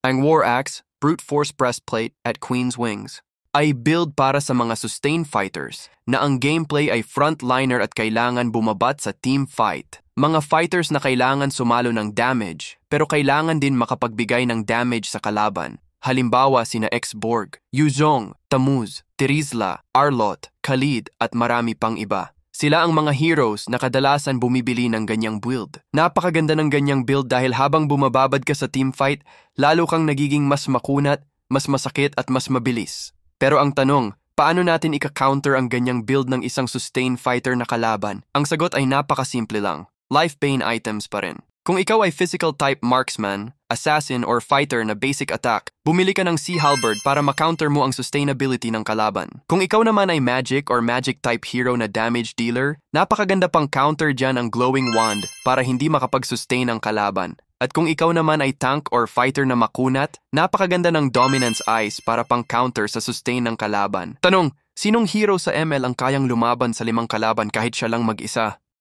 Ang War Axe, Brute Force Breastplate at Queen's Wings ay build para sa mga sustained fighters na ang gameplay ay frontliner at kailangan bumabat sa team fight. Mga fighters na kailangan sumalo ng damage pero kailangan din makapagbigay ng damage sa kalaban. Halimbawa sina X-Borg, Yuzong, Tamuz, Terizla, Arlot, Khalid at marami pang iba. Sila ang mga heroes na kadalasan bumibili ng ganyang build. Napakaganda ng ganyang build dahil habang bumababad ka sa teamfight, lalo kang nagiging mas makunat, mas masakit at mas mabilis. Pero ang tanong, paano natin ika-counter ang ganyang build ng isang sustained fighter na kalaban? Ang sagot ay napakasimple lang. Life Bane items pa rin. Kung ikaw ay physical type marksman, assassin or fighter na basic attack, bumili ka ng Sea Halberd para ma-counter mo ang sustainability ng kalaban. Kung ikaw naman ay magic or magic type hero na damage dealer, napakaganda pang counter dyan ang glowing wand para hindi makapag-sustain ang kalaban. At kung ikaw naman ay tank or fighter na makunat, napakaganda ng dominance eyes para pang counter sa sustain ng kalaban. Tanong, sinong hero sa ML ang kayang lumaban sa 5 kalaban kahit siya lang mag-isa?